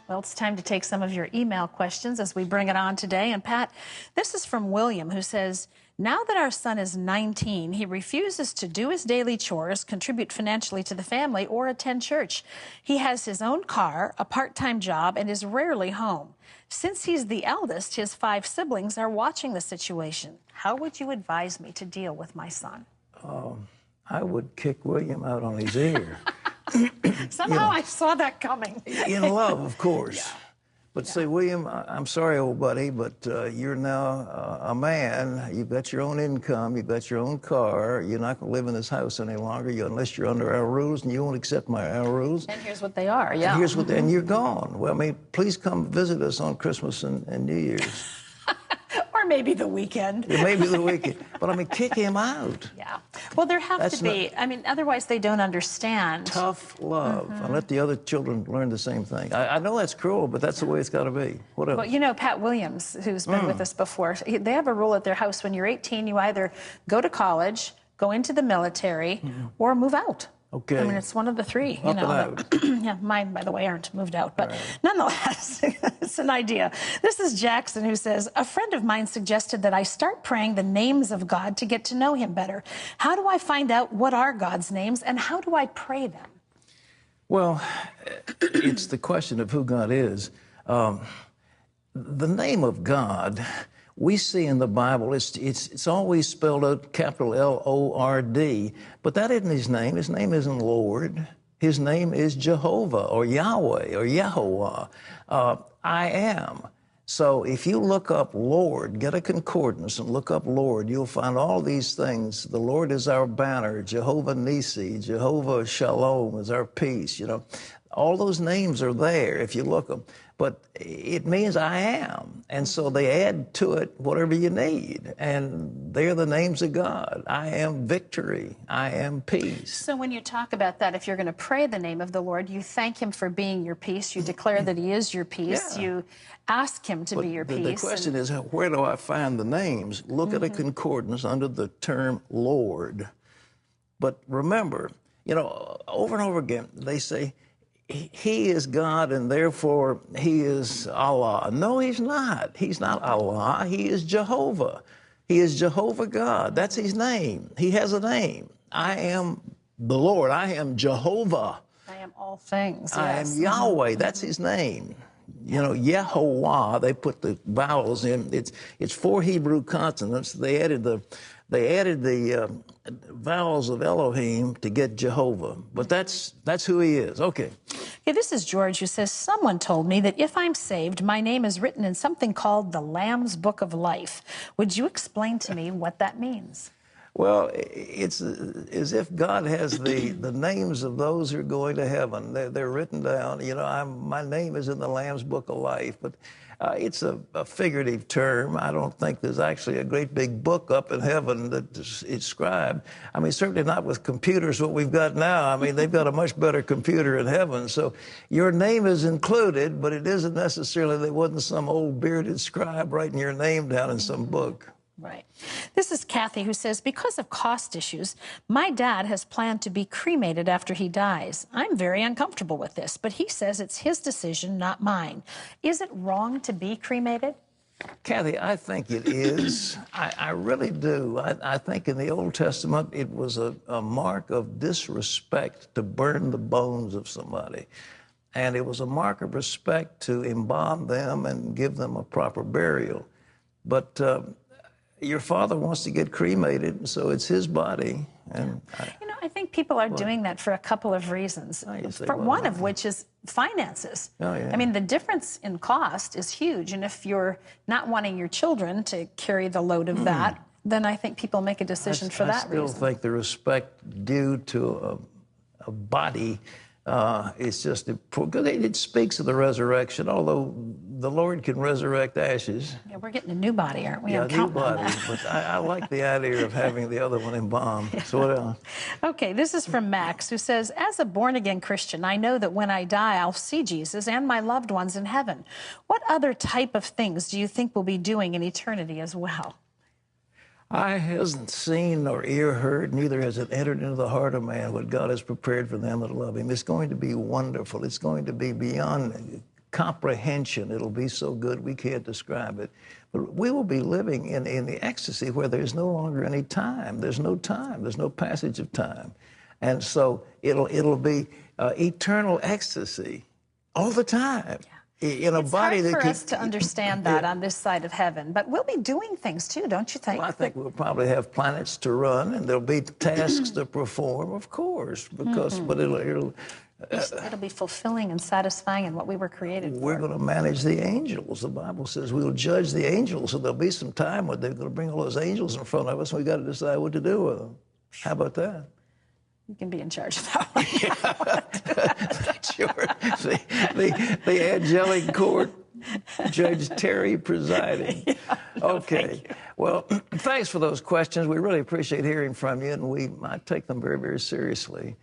Well, it's time to take some of your email questions as we bring it on today. And Pat, this is from William, who says, now that our son is 19, he refuses to do his daily chores, contribute financially to the family, or attend church. He has his own car, a part-time job, and is rarely home. Since he's the eldest, his 5 siblings are watching the situation. How would you advise me to deal with my son? I would kick William out on his ear. Somehow I saw that coming. In love, of course. Yeah. But say, William, I'm sorry, old buddy, but you're now a man. You've got your own income. You've got your own car. You're not going to live in this house any longer unless you're under our rules, and you won't accept our rules. And here's what they are, yeah. And here's what, and you're gone. Well, I mean, please come visit us on Christmas and New Year's. Or maybe the weekend. Yeah, maybe the weekend. But, I mean, kick him out. Yeah. Well, there have to be. I mean, otherwise they don't understand. Tough love. And let the other children learn the same thing. I know that's cruel, but that's the way it's got to be. What else? Well, you know, Pat Williams, who's been with us before, they have a rule at their house. When you're 18, you either go to college, go into the military, or move out. Okay. I mean, it's one of the three. Up and out. Yeah, mine, by the way, aren't moved out. But nonetheless, it's an idea. This is Jackson, who says, a friend of mine suggested that I start praying the names of God to get to know him better. How do I find out what are God's names, and how do I pray them? Well, it's the question of who God is. The name of God, we see in the Bible, it's always spelled out capital L-O-R-D, but that isn't his name. His name isn't Lord. His name is Jehovah or Yahweh or Yahuwah. I am. So if you look up Lord, get a concordance and look up Lord, you'll find all these things. The Lord is our banner, Jehovah Nisi, Jehovah Shalom is our peace, you know. All those names are there if you look them. But it means I am. And so they add to it whatever you need. And they're the names of God. I am victory. I am peace. So when you talk about that, if you're going to pray the name of the Lord, you thank him for being your peace. You declare that he is your peace. Yeah. You ask him to be your peace. The question is, where do I find the names? Look at a concordance under the term Lord. But remember, you know, over and over again, they say, he is God, and therefore he is Allah. No, he's not. He's not Allah. He is Jehovah. He is Jehovah God. That's his name. He has a name. I am the Lord. I am Jehovah. I am all things. Yes. I am Yahweh. That's his name. You know, Yehovah, they put the vowels in. It's 4 Hebrew consonants. They added the vowels of Elohim to get Jehovah. But that's who he is. Okay. Okay, this is George, who says, someone told me that if I'm saved, my name is written in something called the Lamb's Book of Life. Would you explain to me what that means? Well, it's as if God has the names of those who are going to heaven. They're written down. You know, my name is in the Lamb's Book of Life. But it's a figurative term. I don't think there's actually a great big book up in heaven that's inscribed. I mean, certainly not with computers, what we've got now. I mean, they've got a much better computer in heaven. So your name is included, but it isn't necessarily there wasn't some old bearded scribe writing your name down in some book. Right. This is Kathy, who says, because of cost issues, my dad has planned to be cremated after he dies. I'm very uncomfortable with this, but he says it's his decision, not mine. Is it wrong to be cremated? Kathy, I think it is. I really do. I think in the Old Testament it was a mark of disrespect to burn the bones of somebody. And it was a mark of respect to embalm them and give them a proper burial. But your father wants to get cremated, so it's his body. And you know, I think people are doing that for a couple of reasons. For one of which is finances. Oh, yeah. I mean, the difference in cost is huge. And if you're not wanting your children to carry the load of that, then I think people make a decision for that reason. I still think the respect due to a body it's just, it speaks of the resurrection, although the Lord can resurrect ashes. Yeah, we're getting a new body, aren't we? Yeah, new body, but I like the idea of having the other one embalmed. Yeah. So what else? Okay, this is from Max, who says, as a born-again Christian, I know that when I die, I'll see Jesus and my loved ones in heaven. What other type of things do you think we'll be doing in eternity as well? Eye hasn't seen nor ear heard, neither has it entered into the heart of man what God has prepared for them that love him. It's going to be wonderful. It's going to be beyond comprehension. It'll be so good we can't describe it. But we will be living in the ecstasy where there's no longer any time. There's no time. There's no passage of time. And so it'll be eternal ecstasy all the time. In a body that it's hard for us to understand that on this side of heaven, but we'll be doing things too, don't you think? Well, I think we'll probably have planets to run, and there'll be tasks to perform, of course, because but it'll be fulfilling and satisfying in what we were created for. We're going to manage the angels. The Bible says we'll judge the angels, so there'll be some time when they're going to bring all those angels in front of us, and we got to decide what to do with them. How about that? You can be in charge of that one. Sure. The angelic court, Judge Terry presiding. Yeah. Okay. Well, thanks for those questions. We really appreciate hearing from you, and I take them very, very seriously.